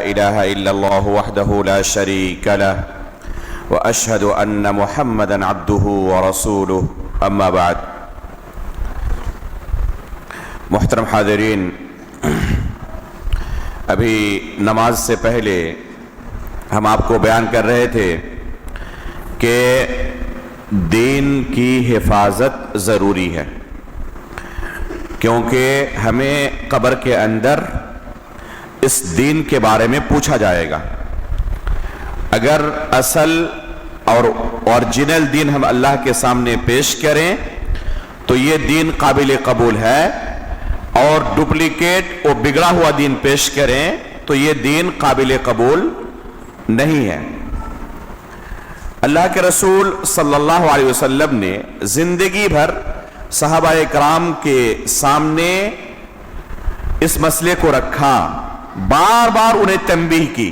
إله إلا الله وحده لا شريك له وأشهد أن محمدا عبده ورسوله أما بعد. محترم حاضرین، ابھی نماز سے پہلے ہم آپ کو بیان کر رہے تھے کہ دین کی حفاظت ضروری ہے، کیونکہ ہمیں قبر کے اندر اس دین کے بارے میں پوچھا جائے گا۔ اگر اصل اور اوریجنل دین ہم اللہ کے سامنے پیش کریں تو یہ دین قابل قبول ہے، اور ڈپلیکیٹ اور بگڑا ہوا دین پیش کریں تو یہ دین قابل قبول نہیں ہے۔ اللہ کے رسول صلی اللہ علیہ وسلم نے زندگی بھر صحابہ کرام کے سامنے اس مسئلے کو رکھا، بار بار انہیں تنبیہ کی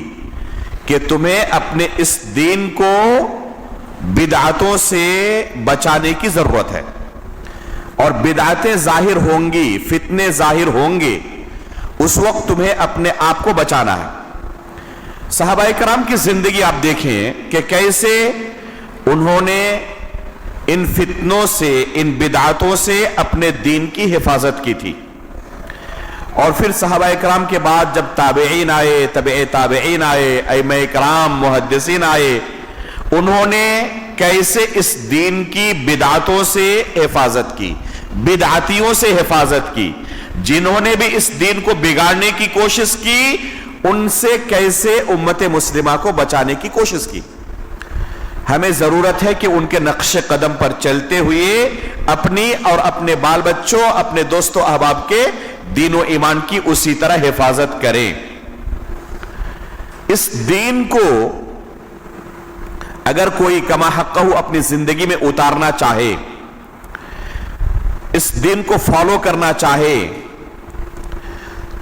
کہ تمہیں اپنے اس دین کو بدعتوں سے بچانے کی ضرورت ہے، اور بدعتیں ظاہر ہوں گی، فتنے ظاہر ہوں گے، اس وقت تمہیں اپنے آپ کو بچانا ہے۔ صحابہ کرام کی زندگی آپ دیکھیں کہ کیسے انہوں نے ان فتنوں سے، ان بدعتوں سے اپنے دین کی حفاظت کی تھی۔ اور پھر صحابہ کرام کے بعد جب تابعین آئے، تبع تابعین آئے، ائمہ کرام، محدثین آئے، انہوں نے کیسے اس دین کی بدعتوں سے حفاظت کی، بدعتیوں سے حفاظت کی، جنہوں نے بھی اس دین کو بگاڑنے کی کوشش کی، ان سے کیسے امت مسلمہ کو بچانے کی کوشش کی۔ ہمیں ضرورت ہے کہ ان کے نقش قدم پر چلتے ہوئے اپنی اور اپنے بال بچوں، اپنے دوستوں احباب کے دین و ایمان کی اسی طرح حفاظت کریں۔ اس دین کو اگر کوئی کما حقہ اپنی زندگی میں اتارنا چاہے، اس دین کو فالو کرنا چاہے،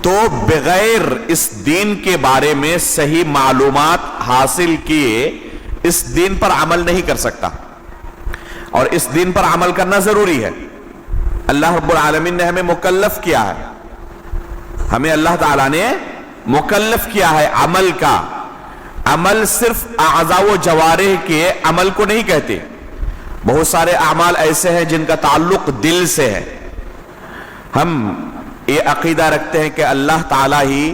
تو بغیر اس دین کے بارے میں صحیح معلومات حاصل کیے اس دین پر عمل نہیں کر سکتا، اور اس دین پر عمل کرنا ضروری ہے۔ اللہ رب العالمین نے ہمیں مکلف کیا ہے، ہمیں اللہ تعالیٰ نے مکلف کیا ہے عمل کا۔ عمل صرف اعضاء و جوارح کے عمل کو نہیں کہتے، بہت سارے اعمال ایسے ہیں جن کا تعلق دل سے ہے۔ ہم یہ عقیدہ رکھتے ہیں کہ اللہ تعالیٰ ہی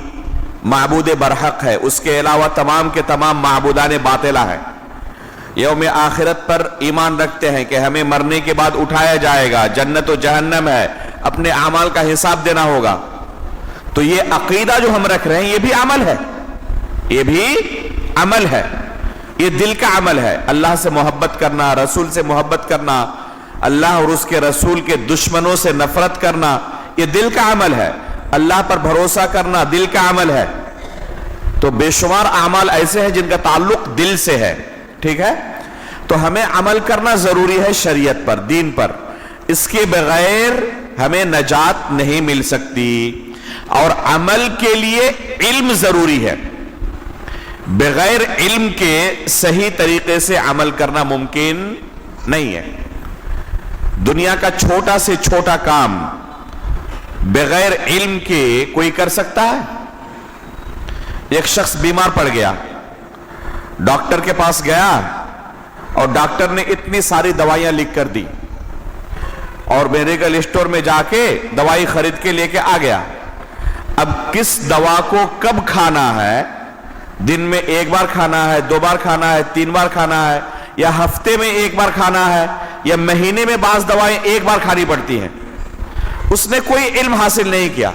معبود برحق ہے، اس کے علاوہ تمام کے تمام معبودان باطلہ ہیں۔ یوم آخرت پر ایمان رکھتے ہیں کہ ہمیں مرنے کے بعد اٹھایا جائے گا، جنت و جہنم ہے، اپنے اعمال کا حساب دینا ہوگا۔ تو یہ عقیدہ جو ہم رکھ رہے ہیں یہ بھی عمل ہے، یہ بھی عمل ہے، یہ دل کا عمل ہے۔ اللہ سے محبت کرنا، رسول سے محبت کرنا، اللہ اور اس کے رسول کے دشمنوں سے نفرت کرنا، یہ دل کا عمل ہے۔ اللہ پر بھروسہ کرنا دل کا عمل ہے۔ تو بے شمار اعمال ایسے ہیں جن کا تعلق دل سے ہے، ٹھیک ہے؟ تو ہمیں عمل کرنا ضروری ہے شریعت پر، دین پر، اس کے بغیر ہمیں نجات نہیں مل سکتی۔ اور عمل کے لیے علم ضروری ہے، بغیر علم کے صحیح طریقے سے عمل کرنا ممکن نہیں ہے۔ دنیا کا چھوٹا سے چھوٹا کام بغیر علم کے کوئی کر سکتا ہے؟ ایک شخص بیمار پڑ گیا، ڈاکٹر کے پاس گیا، اور ڈاکٹر نے اتنی ساری دوائیاں لکھ کر دی، اور میڈیکل اسٹور میں جا کے دوائی خرید کے لے کے آ گیا۔ اب کس دوا کو کب کھانا ہے؟ دن میں ایک بار کھانا ہے، 2 بار کھانا ہے، 3 بار کھانا ہے، یا ہفتے میں 1 بار کھانا ہے، یا مہینے میں بعض دوائیں 1 بار کھانی پڑتی ہیں؟ اس نے کوئی علم حاصل نہیں کیا،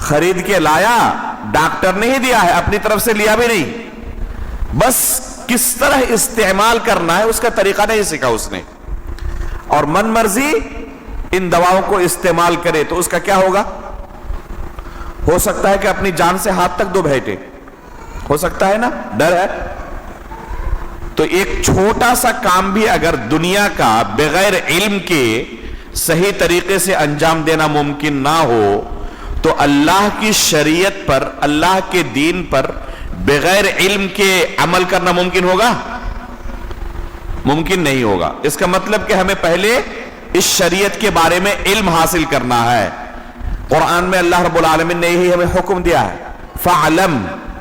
خرید کے لایا، ڈاکٹر نے ہی دیا ہے، اپنی طرف سے لیا بھی نہیں، بس کس طرح استعمال کرنا ہے اس کا طریقہ نہیں سیکھا اس نے، اور من مرضی ان دواؤں کو استعمال کرے تو اس کا کیا ہوگا؟ ہو سکتا ہے کہ اپنی جان سے ہاتھ تک دو بیٹھے، ہو سکتا ہے نا، ڈر ہے۔ تو ایک چھوٹا سا کام بھی اگر دنیا کا بغیر علم کے صحیح طریقے سے انجام دینا ممکن نہ ہو تو اللہ کی شریعت پر، اللہ کے دین پر بغیر علم کے عمل کرنا ممکن ہوگا؟ ممکن نہیں ہوگا۔ اس کا مطلب کہ ہمیں پہلے اس شریعت کے بارے میں علم حاصل کرنا ہے۔ قرآن میں اللہ رب العالمین نے یہی ہمیں حکم دیا ہے، فَعْلَمْ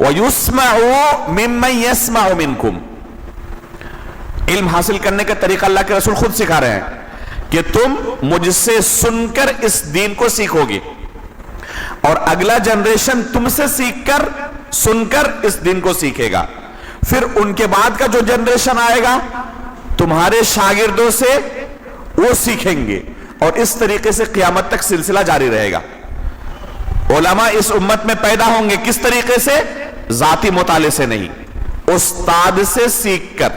وَيُسْمَعُ مِمَّنْ يَسْمَعُ مِنْكُمْ. علم حاصل کرنے کا طریقہ اللہ کے رسول خود سکھا رہے ہیں کہ تم مجھ سے سن کر اس دین کو سیکھو گے، اور اگلا جنریشن تم سے سیکھ کر سن کر اس دین کو سیکھے گا، پھر ان کے بعد کا جو جنریشن آئے گا تمہارے شاگردوں سے وہ سیکھیں گے، اور اس طریقے سے قیامت تک سلسلہ جاری رہے گا. علماء اس امت میں پیدا ہوں گے کس طریقے سے؟ ذاتی مطالعے سے نہیں، استاد سے سیکھ کر،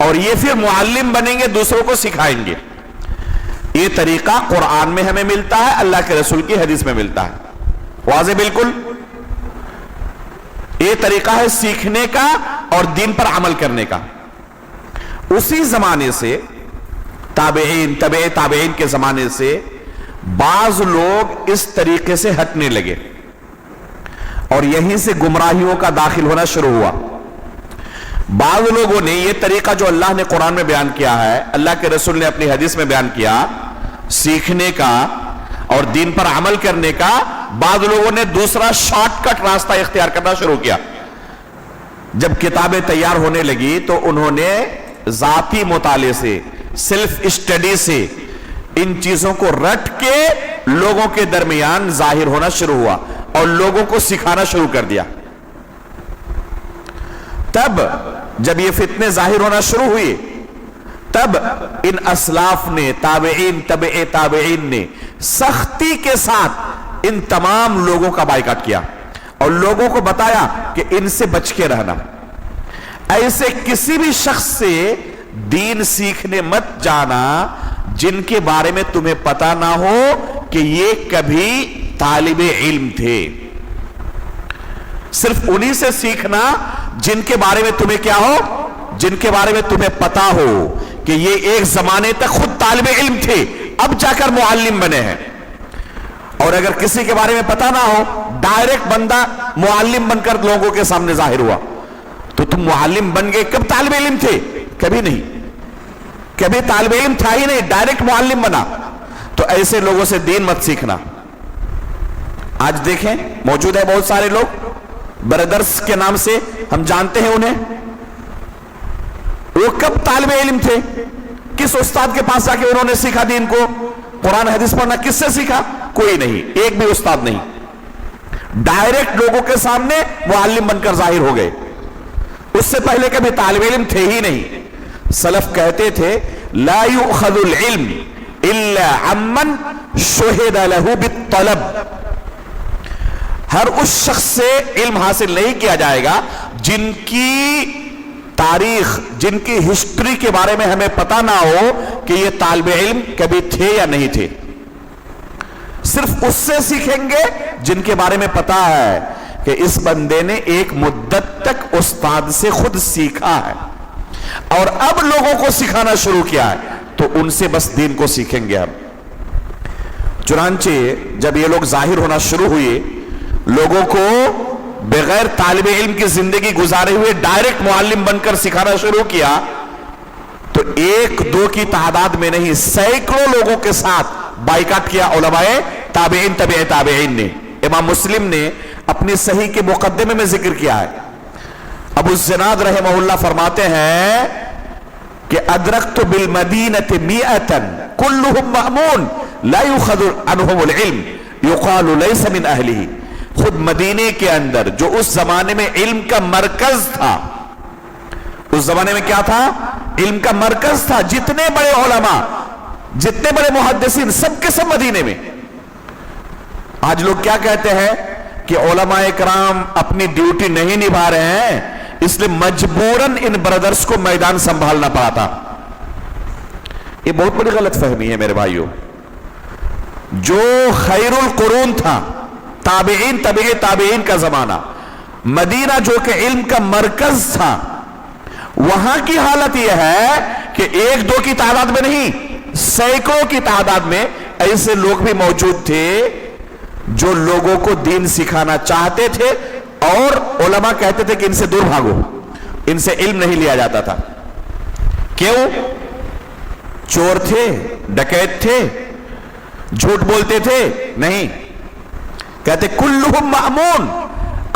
اور یہ پھر معلم بنیں گے، دوسروں کو سکھائیں گے. یہ طریقہ قرآن میں ہمیں ملتا ہے، اللہ کے رسول کی حدیث میں ملتا ہے. واضح بالکل. یہ طریقہ ہے سیکھنے کا اور دین پر عمل کرنے کا. اسی زمانے سے تابعین، تبع تابعین کے زمانے سے بعض لوگ اس طریقے سے ہٹنے لگے، اور یہیں سے گمراہیوں کا داخل ہونا شروع ہوا. بعض لوگوں نے یہ طریقہ جو اللہ نے قرآن میں بیان کیا ہے، اللہ کے رسول نے اپنی حدیث میں بیان کیا، سیکھنے کا اور دین پر عمل کرنے کا، بعض لوگوں نے دوسرا شارٹ کٹ راستہ اختیار کرنا شروع کیا. جب کتابیں تیار ہونے لگی تو انہوں نے ذاتی مطالعے سے، سیلف اسٹڈی سے ان چیزوں کو رٹ کے لوگوں کے درمیان ظاہر ہونا شروع ہوا اور لوگوں کو سکھانا شروع کر دیا. تب جب یہ فتنے ظاہر ہونا شروع ہوئے، تب ان اسلاف نے، تابعین، تبع تابعین نے سختی کے ساتھ ان تمام لوگوں کا بائیکاٹ کیا اور لوگوں کو بتایا کہ ان سے بچ کے رہنا. ایسے کسی بھی شخص سے دین سیکھنے مت جانا جن کے بارے میں تمہیں پتا نہ ہو کہ یہ کبھی طالب علم تھے. صرف انہی سے سیکھنا جن کے بارے میں تمہیں کیا ہو، جن کے بارے میں تمہیں پتا ہو کہ یہ ایک زمانے تک خود طالب علم تھے، اب جا کر معلم بنے ہیں. اور اگر کسی کے بارے میں پتا نہ ہو، ڈائریکٹ بندہ معلم بن کر لوگوں کے سامنے ظاہر ہوا، تو تم معلم بن گئے، کب طالب علم تھے؟ کبھی نہیں، کبھی طالب علم تھا ہی نہیں، ڈائریکٹ معلم بنا. تو ایسے لوگوں سے دین مت سیکھنا. آج دیکھیں موجود ہے بہت سارے لوگ بردرز کے نام سے، ہم جانتے ہیں انہیں. وہ کب طالب علم تھے؟ کس استاد کے پاس جا کے انہوں نے سیکھا دین کو؟ قرآن حدیث پڑھنا کس سے سیکھا؟ کوئی نہیں، ایک بھی استاد نہیں. ڈائریکٹ لوگوں کے سامنے معلم بن کر ظاہر ہو گئے. اس سے پہلے کبھی طالب علم تھے ہی نہیں. سلف کہتے تھے لا یؤخذ العلم الا عمن شہد له بالطلب. ہر اس شخص سے علم حاصل نہیں کیا جائے گا جن کی تاریخ، جن کی ہسٹری کے بارے میں ہمیں پتا نہ ہو کہ یہ طالب علم کبھی تھے یا نہیں تھے. صرف اس سے سیکھیں گے جن کے بارے میں پتا ہے کہ اس بندے نے ایک مدت تک استاد سے خود سیکھا ہے اور اب لوگوں کو سکھانا شروع کیا ہے، تو ان سے بس دین کو سیکھیں گے ہم. چنانچہ جب یہ لوگ ظاہر ہونا شروع ہوئے، لوگوں کو بغیر طالب علم کی زندگی گزارے ہوئے ڈائریکٹ معلم بن کر سکھانا شروع کیا، تو ایک دو کی تعداد میں نہیں، سینکڑوں لوگوں کے ساتھ بائیکاٹ کیا علماء تابعین، تبع تابعین نے. امام مسلم نے اپنی صحیح کے مقدمے میں ذکر کیا ہے. ابو الزناد رحمہ اللہ فرماتے ہیں کہ ادرکت بالمدینۃ مئۃ کلہم مأمون لا یؤخذ عنہم العلم یقال لیس من اہلہ. خود مدینے کے اندر جو اس زمانے میں علم کا مرکز تھا، اس زمانے میں کیا تھا؟ علم کا مرکز تھا. جتنے بڑے علماء، جتنے بڑے محدثین، سب کے سب مدینے میں. آج لوگ کیا کہتے ہیں کہ علماء اکرام اپنی ڈیوٹی نہیں نبھا رہے ہیں، اس لیے مجبوراً ان برادرز کو میدان سنبھالنا پڑا تھا. یہ بہت بڑی غلط فہمی ہے میرے بھائیوں. جو خیر القرون تھا، تابعین، تبع تابعین کا زمانہ، مدینہ جو کہ علم کا مرکز تھا، وہاں کی حالت یہ ہے کہ ایک دو کی تعداد میں نہیں، سینکڑوں کی تعداد میں ایسے لوگ بھی موجود تھے جو لوگوں کو دین سکھانا چاہتے تھے، اور علماء کہتے تھے کہ ان سے دور بھاگو، ان سے علم نہیں لیا جاتا تھا. کیوں؟ چور تھے، ڈکیت تھے، جھوٹ بولتے تھے؟ نہیں. کہتے کلہم مأمون،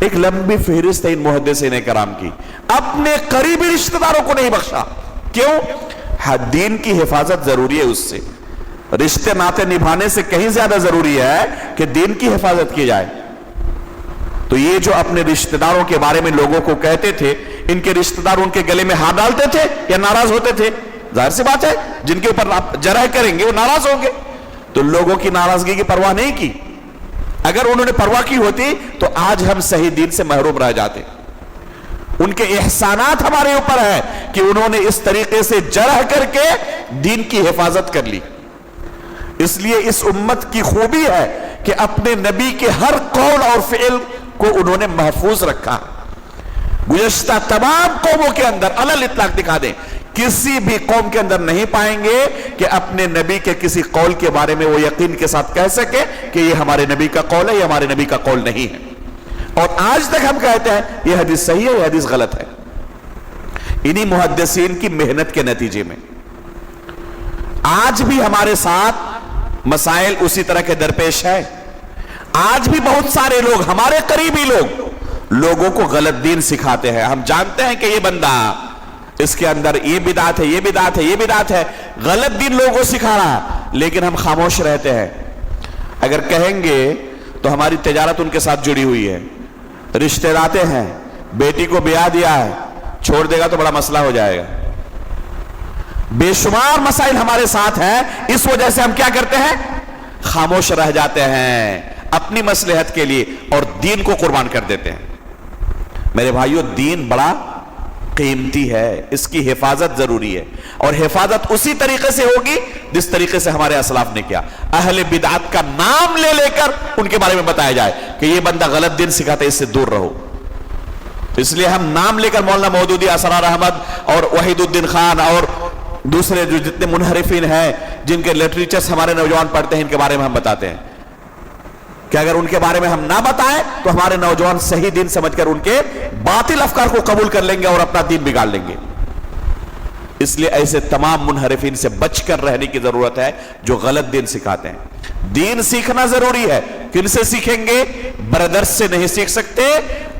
ایک لمبی فہرست ہے ان محدثین کرام کی، اپنے قریبی رشتہ داروں کو نہیں بخشا۔ کیوں؟ دین کی حفاظت ضروری ہے، اس سے رشتے ناتے نبھانے سے کہیں زیادہ ضروری ہے کہ دین کی حفاظت کی جائے۔ تو یہ جو اپنے رشتہ داروں کے بارے میں لوگوں کو کہتے تھے، ان کے رشتہ دار ان کے گلے میں ہاتھ ڈالتے تھے یا ناراض ہوتے تھے؟ ظاہر سی بات ہے جن کے اوپر آپ جرح کریں گے وہ ناراض ہوں گے۔ تو لوگوں کی ناراضگی کی پرواہ نہیں کی، اگر انہوں نے پرواہ کی ہوتی تو آج ہم صحیح دین سے محروم رہ جاتے۔ ان کے احسانات ہمارے اوپر ہے کہ انہوں نے اس طریقے سے جرح کر کے دین کی حفاظت کر لی۔ اس لیے اس امت کی خوبی ہے کہ اپنے نبی کے ہر قول اور فعل کو انہوں نے محفوظ رکھا۔ گزشتہ تمام قوموں کے اندر علی الاطلاق دکھا دیں، کسی بھی قوم کے اندر نہیں پائیں گے کہ اپنے نبی کے کسی قول کے بارے میں وہ یقین کے ساتھ کہہ سکے کہ یہ ہمارے نبی کا قول ہے، یہ ہمارے نبی کا قول نہیں ہے۔ اور آج تک ہم کہتے ہیں یہ حدیث صحیح ہے، یہ حدیث غلط ہے، انہی محدثین کی محنت کے نتیجے میں۔ آج بھی ہمارے ساتھ مسائل اسی طرح کے درپیش ہے۔ آج بھی بہت سارے لوگ، ہمارے قریبی لوگ، لوگوں کو غلط دین سکھاتے ہیں۔ ہم جانتے ہیں کہ یہ بندہ اس کے اندر یہ بدعت ہے، یہ بدعت ہے، یہ بدعت ہے، غلط دین لوگوں کو سکھا رہا ہے، لیکن ہم خاموش رہتے ہیں۔ اگر کہیں گے تو ہماری تجارت ان کے ساتھ جڑی ہوئی ہے، رشتے لاتے ہیں، بیٹی کو بیاہ دیا ہے، چھوڑ دے گا تو بڑا مسئلہ ہو جائے گا۔ بے شمار مسائل ہمارے ساتھ ہیں، اس وجہ سے ہم کیا کرتے ہیں؟ خاموش رہ جاتے ہیں اپنی مصلحت کے لیے اور دین کو قربان کر دیتے ہیں۔ میرے بھائیو، دین بڑا قیمتی ہے، اس کی حفاظت ضروری ہے، اور حفاظت اسی طریقے سے ہوگی جس طریقے سے ہمارے اسلاف نے کیا۔ اہل بدعت کا نام لے لے کر ان کے بارے میں بتایا جائے کہ یہ بندہ غلط دین سکھاتا ہے، اس سے دور رہو۔ اس لیے ہم نام لے کر مولانا مودودی، اسرار احمد اور وحید الدین خان اور دوسرے جو جتنے منحرفین ہیں جن کے لٹریچرز ہمارے نوجوان پڑھتے ہیں، ان کے بارے میں ہم بتاتے ہیں کہ اگر ان کے بارے میں ہم نہ بتائیں تو ہمارے نوجوان صحیح دین سمجھ کر ان کے باطل افکار کو قبول کر لیں گے اور اپنا دین بگاڑ لیں گے۔ اس لیے ایسے تمام منحرفین سے بچ کر رہنے کی ضرورت ہے جو غلط دین سکھاتے ہیں۔ دین سیکھنا ضروری ہے، کن سے سیکھیں گے؟ برادرز سے نہیں سیکھ سکتے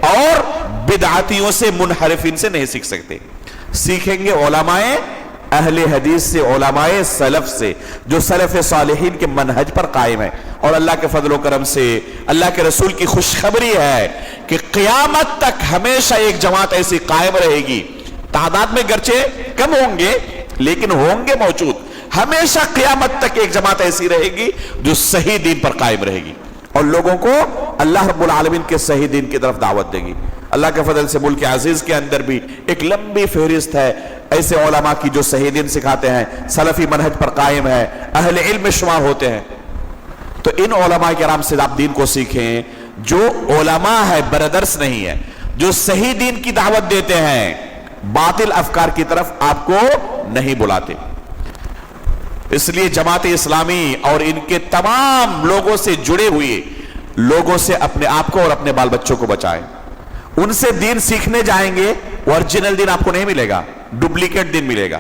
اور بدعاتیوں سے، منحرفین سے نہیں سیکھ سکتے۔ سیکھیں گے علماء اہل حدیث سے، علماء سلف سے، جو سلف صالحین کے منہج پر قائم ہے۔ اور اللہ کے فضل و کرم سے اللہ کے رسول کی خوشخبری ہے کہ قیامت تک ہمیشہ ایک جماعت ایسی قائم رہے گی، تعداد میں گرچہ کم ہوں گے لیکن ہوں گے موجود۔ ہمیشہ قیامت تک ایک جماعت ایسی رہے گی جو صحیح دین پر قائم رہے گی اور لوگوں کو اللہ رب العالمین کے صحیح دین کی طرف دعوت دے گی۔ اللہ کے فضل سے ملک عزیز کے اندر بھی ایک لمبی فہرست ہے ایسے علماء کی جو صحیح دین سکھاتے ہیں، سلفی منہج پر قائم ہے، اہل علم میں شمار ہوتے ہیں۔ تو ان علماء کرام سے آپ دین کو سیکھیں، جو علماء ہے، برادرز نہیں ہے، جو صحیح دین کی دعوت دیتے ہیں، باطل افکار کی طرف آپ کو نہیں بلاتے۔ اس لیے جماعت اسلامی اور ان کے تمام لوگوں سے جڑے ہوئے لوگوں سے اپنے آپ کو اور اپنے بال بچوں کو بچائیں۔ ان سے دین سیکھنے جائیں گے، اوریجنل دین آپ کو نہیں ملے گا، ڈپلیکیٹ دین ملے گا۔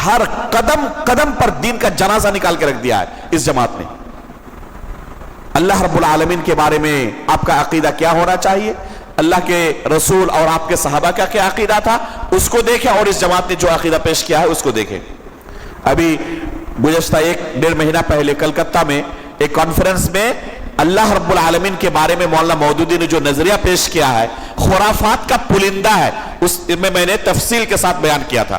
ہر قدم قدم پر دین کا جنازہ نکال کے رکھ دیا ہے اس جماعت نے۔ اللہ رب العالمین کے بارے میں آپ کا عقیدہ کیا ہونا چاہیے، اللہ کے رسول اور آپ کے صحابہ کا کیا عقیدہ تھا، اس کو دیکھیں، اور اس جماعت نے جو عقیدہ پیش کیا ہے اس کو دیکھیں۔ ابھی گزشتہ 1-1.5 مہینہ پہلے کلکتہ میں ایک کانفرنس میں اللہ رب العالمین کے بارے میں مولانا مودودی نے جو نظریہ پیش کیا ہے، خرافات کا پلندہ ہے، اس میں نے تفصیل کے ساتھ بیان کیا تھا۔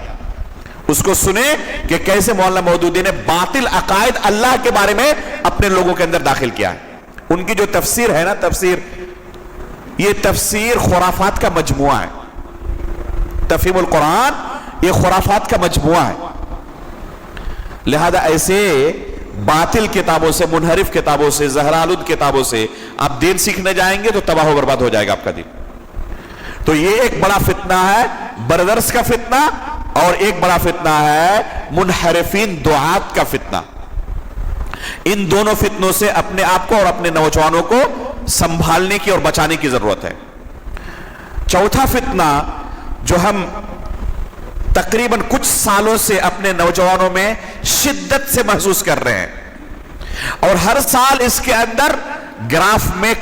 اس کو سنیں کہ کیسے مولانا مودودی نے باطل عقائد اللہ کے بارے میں اپنے لوگوں کے اندر داخل کیا ہے۔ ان کی جو تفسیر ہے نا، یہ تفسیر خرافات کا مجموعہ ہے۔ تفہیم القرآن یہ خرافات کا مجموعہ ہے، لہذا ایسے باطل کتابوں سے، منحرف کتابوں سے، زہرآلود کتابوں سے آپ دین سیکھنے جائیں گے تو تباہ و برباد ہو جائے گا آپ کا دین۔ تو یہ ایک بڑا فتنہ ہے، برادرز کا فتنہ، اور ایک بڑا فتنہ ہے منحرفین دعات کا فتنہ۔ ان دونوں فتنوں سے اپنے آپ کو اور اپنے نوجوانوں کو سنبھالنے کی اور بچانے کی ضرورت ہے۔ چوتھا فتنہ جو ہم تقریباً کچھ سالوں سے اپنے نوجوانوں میں شدت سے محسوس کر رہے ہیں، اور ہر سال اس کے اندر گراف میں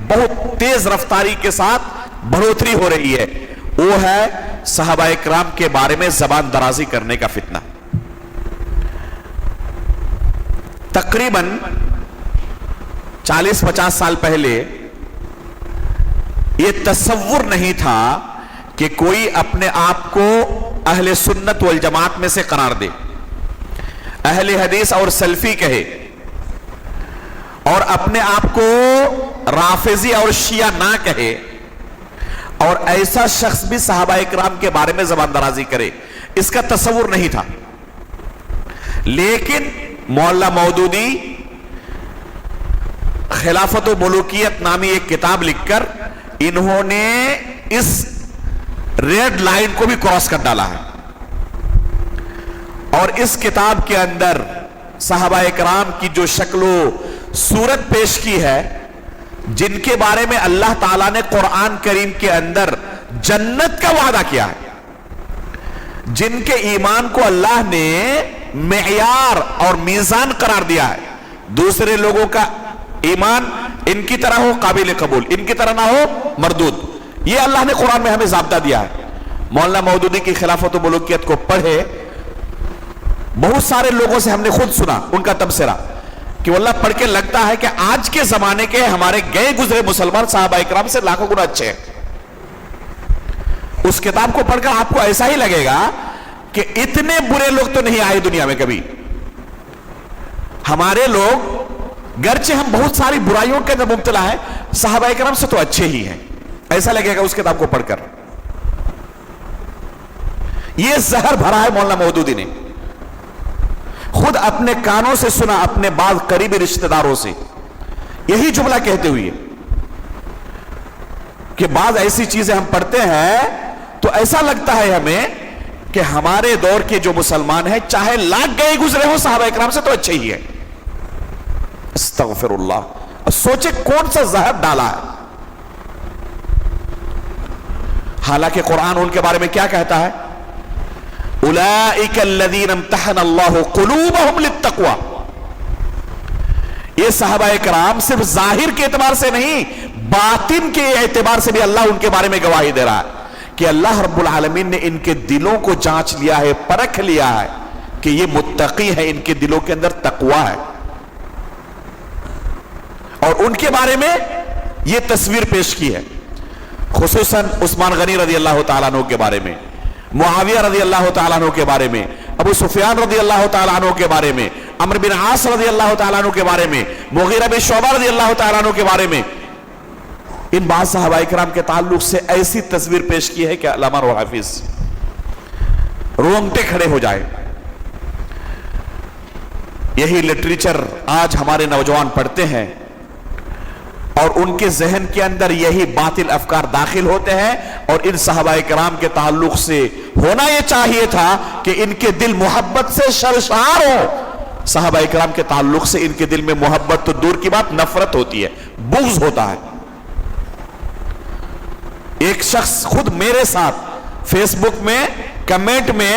بہت تیز رفتاری کے ساتھ بڑھوتری ہو رہی ہے، وہ ہے صحابہ کرام کے بارے میں زبان درازی کرنے کا فتنہ۔ تقریباً 40-50 سال پہلے یہ تصور نہیں تھا کہ کوئی اپنے آپ کو اہل سنت والجماعت میں سے قرار دے، اہل حدیث اور سلفی کہے، اور اپنے آپ کو رافضی اور شیعہ نہ کہے، اور ایسا شخص بھی صحابہ اکرام کے بارے میں زبان درازی کرے، اس کا تصور نہیں تھا۔ لیکن مولانا مودودی خلافت و ملوکیت نامی ایک کتاب لکھ کر انہوں نے اس ریڈ لائن کو بھی کراس کر ڈالا ہے، اور اس کتاب کے اندر صحابہ اکرام کی جو شکل و صورت پیش کی ہے، جن کے بارے میں اللہ تعالیٰ نے قرآن کریم کے اندر جنت کا وعدہ کیا ہے، جن کے ایمان کو اللہ نے معیار اور میزان قرار دیا ہے، دوسرے لوگوں کا ایمان ان کی طرح ہو قابل قبول، ان کی طرح نہ ہو مردود، یہ اللہ نے قرآن میں ہمیں ضابطہ دیا ہے۔ مولانا مودودی کی خلافت و ملوکیت کو پڑھے، بہت سارے لوگوں سے ہم نے خود سنا ان کا تبصرہ کہ واللہ پڑھ کے لگتا ہے کہ آج کے زمانے کے ہمارے گئے گزرے مسلمان صحابہ اکرام سے لاکھوں گنا اچھے ہیں۔ اس کتاب کو پڑھ کر آپ کو ایسا ہی لگے گا کہ اتنے برے لوگ تو نہیں آئے دنیا میں کبھی، ہمارے لوگ گرچہ ہم بہت ساری برائیوں کے اندر مبتلا ہیں، صحابہ اکرام سے تو اچھے ہی ہیں، ایسا لگے گا اس کتاب کو پڑھ کر۔ یہ زہر بھرا ہے مولانا مودودی نے، خود اپنے کانوں سے سنا اپنے بعض قریبی رشتہ داروں سے، یہی جملہ کہتے ہوئے کہ بعض ایسی چیزیں ہم پڑھتے ہیں تو ایسا لگتا ہے ہمیں کہ ہمارے دور کے جو مسلمان ہیں چاہے لاکھ گئے گزرے ہوں صحابہ اکرام سے تو اچھے ہی ہیں۔ استغفر اللہ، سوچے کون سا زہر ڈالا ہے۔ حالانکہ قرآن ان کے بارے میں کیا کہتا ہے؟ اولئک الذین امتحن اللہ قلوبہم للتقوی، یہ صحابہ اکرام صرف ظاہر کے اعتبار سے نہیں، باطن کے اعتبار سے بھی اللہ ان کے بارے میں گواہی دے رہا ہے کہ اللہ رب العالمین نے ان کے دلوں کو جانچ لیا ہے، پرکھ لیا ہے کہ یہ متقی ہے، ان کے دلوں کے اندر تقوی ہے، اور ان کے بارے میں یہ تصویر پیش کی ہے، خصوصاً عثمان غنی رضی اللہ تعالیٰ عنہ کے بارے میں، معاویہ رضی اللہ تعالیٰ عنہ کے بارے میں، ابو سفیان رضی اللہ تعالیٰ عنہ کے بارے میں، عمرو بن عاص رضی اللہ تعالیٰ عنہ کے بارے میں، مغیرہ بن شعبہ رضی اللہ تعالیٰ عنہ کے بارے میں۔ ان بعض صحابہ اکرام کے تعلق سے ایسی تصویر پیش کی ہے کہ علامہ روح حافظ رونگٹے کھڑے ہو جائے۔ یہی لٹریچر آج ہمارے نوجوان پڑھتے ہیں، اور ان کے ذہن کے اندر یہی باطل افکار داخل ہوتے ہیں، اور ان صحابہ کرام کے تعلق سے ہونا یہ چاہیے تھا کہ ان کے دل محبت سے شرشار ہو۔ صحابہ کرام کے تعلق سے ان کے دل میں محبت تو دور کی بات، نفرت ہوتی ہے، بغض ہوتا ہے۔ ایک شخص خود میرے ساتھ فیس بک میں کمنٹ میں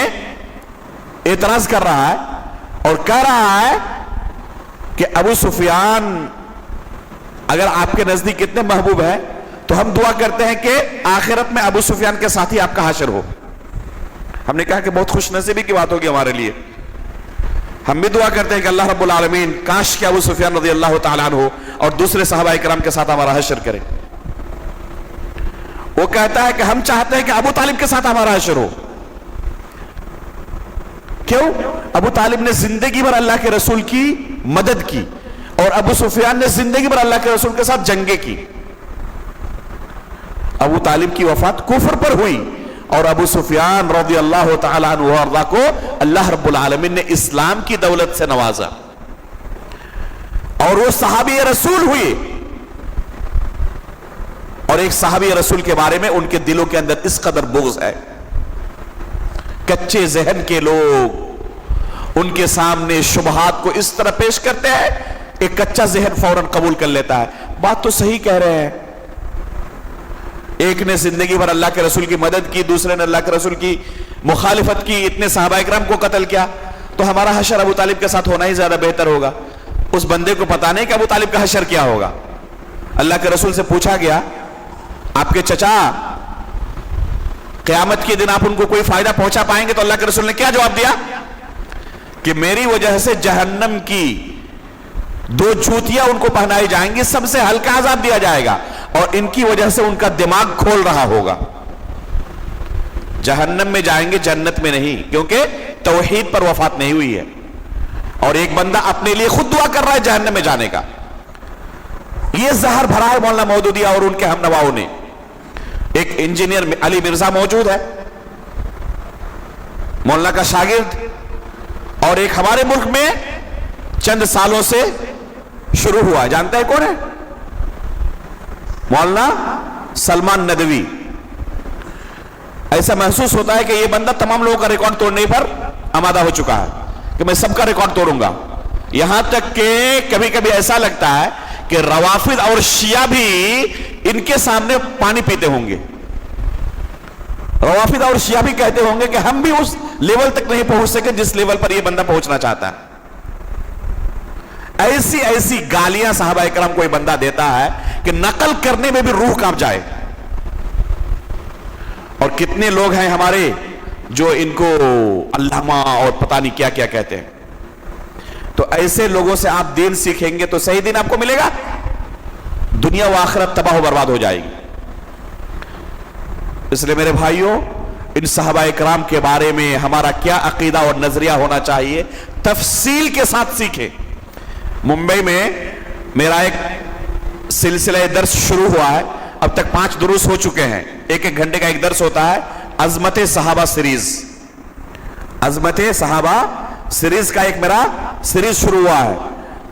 اعتراض کر رہا ہے اور کہہ رہا ہے کہ ابو سفیان اگر آپ کے نزدیک اتنے محبوب ہے تو ہم دعا کرتے ہیں کہ آخرت میں ابو سفیان کے ساتھ ہی آپ کا حشر ہو۔ ہم نے کہا کہ بہت خوش نصیبی کی بات ہوگی ہمارے لیے، ہم بھی دعا کرتے ہیں کہ اللہ رب العالمین کاش کہ ابو سفیان رضی اللہ تعالیٰ عنہ اور دوسرے صحابہ کرام کے ساتھ ہمارا حشر کرے۔ وہ کہتا ہے کہ ہم چاہتے ہیں کہ ابو طالب کے ساتھ ہمارا حشر ہو۔ کیوں؟ ابو طالب نے زندگی بھر اللہ کے رسول کی مدد کی، اور ابو سفیان نے زندگی بھر اللہ کے رسول کے ساتھ جنگیں کی۔ ابو طالب کی وفات کفر پر ہوئی، اور ابو سفیان رضی اللہ تعالیٰ عنہ وارضاہ کو اللہ رب العالمین نے اسلام کی دولت سے نوازا، اور وہ صحابی رسول ہوئے۔ اور ایک صحابی رسول کے بارے میں ان کے دلوں کے اندر اس قدر بغض ہے، کچے ذہن کے لوگ ان کے سامنے شبہات کو اس طرح پیش کرتے ہیں، ایک کچا ذہن فوراً قبول کر لیتا ہے، بات تو صحیح کہہ رہے ہیں۔ ایک نے زندگی بھر اللہ کے رسول کی مدد کی، دوسرے نے اللہ کے رسول کی مخالفت کی، اتنے صحابہ اکرام کو قتل کیا، تو ہمارا حشر ابو طالب کے ساتھ ہونا ہی زیادہ بہتر ہوگا۔ اس بندے کو پتا نہیں کہ ابو طالب کا حشر کیا ہوگا۔ اللہ کے رسول سے پوچھا گیا آپ کے چچا قیامت کے دن آپ ان کو کوئی فائدہ پہنچا پائیں گے؟ تو اللہ کے رسول نے کیا جواب دیا کہ میری وجہ سے جہنم کی 2 جوتیاں ان کو پہنائی جائیں گی، سب سے ہلکا عذاب دیا جائے گا، اور ان کی وجہ سے ان کا دماغ کھول رہا ہوگا۔ جہنم میں جائیں گے، جنت میں نہیں، کیونکہ توحید پر وفات نہیں ہوئی ہے۔ اور ایک بندہ اپنے لیے خود دعا کر رہا ہے جہنم میں جانے کا۔ یہ زہر بھرا ہے مولانا مودودیہ اور ان کے ہم نواؤں نے۔ ایک انجینئر علی مرزا موجود ہے، مولانا کا شاگرد، اور ایک ہمارے ملک میں چند سالوں سے شروع ہوا ہے، جانتا ہے کون ہے؟ مولانا سلمان ندوی۔ ایسا محسوس ہوتا ہے کہ یہ بندہ تمام لوگوں کا ریکارڈ توڑنے پر آمادہ ہو چکا ہے کہ میں سب کا ریکارڈ توڑوں گا، یہاں تک کہ کبھی کبھی ایسا لگتا ہے کہ روافض اور شیعہ بھی ان کے سامنے پانی پیتے ہوں گے۔ روافض اور شیعہ بھی کہتے ہوں گے کہ ہم بھی اس لیول تک نہیں پہنچ سکے جس لیول پر یہ بندہ پہنچنا چاہتا ہے۔ ایسی ایسی گالیاں صحابہ اکرام کوئی بندہ دیتا ہے کہ نقل کرنے میں بھی روح کانپ جائے۔ اور کتنے لوگ ہیں ہمارے جو ان کو علامہ اور پتہ نہیں کیا کیا کہتے ہیں۔ تو ایسے لوگوں سے آپ دین سیکھیں گے تو صحیح دین آپ کو ملے گا، دنیا و آخرت تباہ و برباد ہو جائے گی۔ اس لیے میرے بھائیوں، ان صحابہ اکرام کے بارے میں ہمارا کیا عقیدہ اور نظریہ ہونا چاہیے، تفصیل کے ساتھ سیکھیں۔ ممبئی میں میرا ایک سلسلہ درس شروع ہوا ہے، اب تک 5 دروس ہو چکے ہیں، 1 گھنٹے کا ایک درس ہوتا ہے۔ عظمت صحابہ سیریز، عظمت صحابہ سیریز کا ایک میرا سیریز شروع ہوا ہے،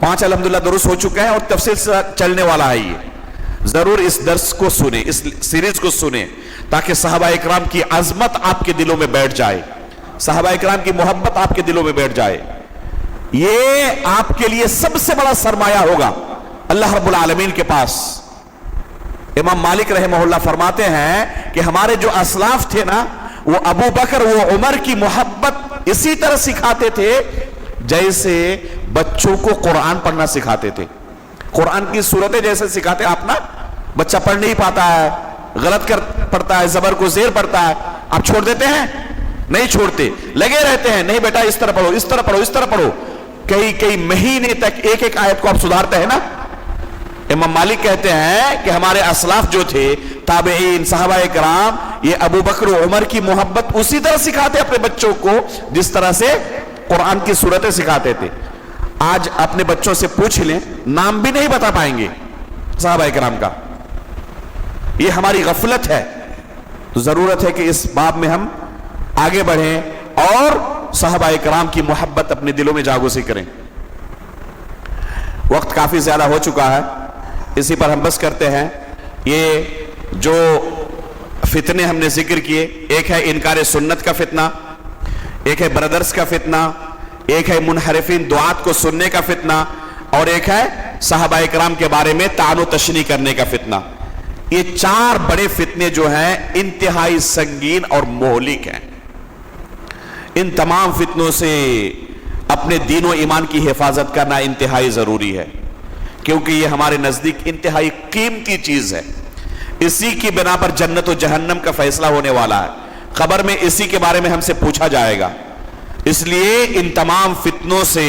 5 الحمدللہ دروس ہو چکے ہیں اور تفصیل سے چلنے والا ہے۔ یہ ضرور اس درس کو سنیں، اس سیریز کو سنیں، تاکہ صحابہ اکرام کی عظمت آپ کے دلوں میں بیٹھ جائے، صحابہ اکرام کی محبت آپ کے دلوں میں بیٹھ جائے۔ یہ آپ کے لیے سب سے بڑا سرمایہ ہوگا اللہ رب العالمین کے پاس۔ امام مالک رحمہ اللہ فرماتے ہیں کہ ہمارے جو اسلاف تھے نا، وہ ابو بکر و عمر کی محبت اسی طرح سکھاتے تھے جیسے بچوں کو قرآن پڑھنا سکھاتے تھے۔ قرآن کی صورتیں جیسے سکھاتے، آپ نا بچہ پڑھ نہیں پاتا ہے، غلط پڑھتا ہے، زبر کو زیر پڑھتا ہے، آپ چھوڑ دیتے ہیں؟ نہیں چھوڑتے، لگے رہتے ہیں، نہیں بیٹا اس طرح پڑھو، اس طرح پڑھو، اس طرح پڑھو، کئی مہینے تک ایک آیت کو آپ سدھارتے ہیں نا۔ امام مالک کہتے ہیں کہ ہمارے اسلاف جو تھے، تابعین، صحابہ اکرام، یہ ابو بکر و عمر کی محبت اسی طرح سکھاتے اپنے بچوں کو جس طرح سے قرآن کی صورتیں سکھاتے تھے۔ آج اپنے بچوں سے پوچھ لیں، نام بھی نہیں بتا پائیں گے صحابہ اکرام کا۔ یہ ہماری غفلت ہے، تو ضرورت ہے کہ اس باب میں ہم آگے بڑھیں اور صحابہ اکرام کی محبت اپنے دلوں میں جاگوزی کریں۔ وقت کافی زیادہ ہو چکا ہے، اسی پر ہم بس کرتے ہیں۔ یہ جو فتنے ہم نے ذکر کیے، ایک ہے انکار سنت کا فتنہ، ایک ہے برادرز کا فتنہ، ایک ہے منحرفین دعات کو سننے کا فتنہ، اور ایک ہے صحابہ اکرام کے بارے میں طعن و تشنیع کرنے کا فتنہ۔ یہ 4 بڑے فتنے جو ہیں انتہائی سنگین اور مہلک ہیں۔ ان تمام فتنوں سے اپنے دین و ایمان کی حفاظت کرنا انتہائی ضروری ہے، کیونکہ یہ ہمارے نزدیک انتہائی قیمتی چیز ہے۔ اسی کی بنا پر جنت و جہنم کا فیصلہ ہونے والا ہے، قبر میں اسی کے بارے میں ہم سے پوچھا جائے گا۔ اس لیے ان تمام فتنوں سے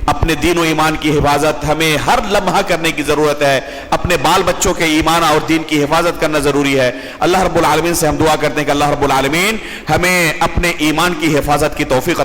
اپنے دین و ایمان کی حفاظت ہمیں ہر لمحہ کرنے کی ضرورت ہے۔ اپنے بال بچوں کے ایمان اور دین کی حفاظت کرنا ضروری ہے۔ اللہ رب العالمین سے ہم دعا کرتے ہیں کہ اللہ رب العالمین ہمیں اپنے ایمان کی حفاظت کی توفیق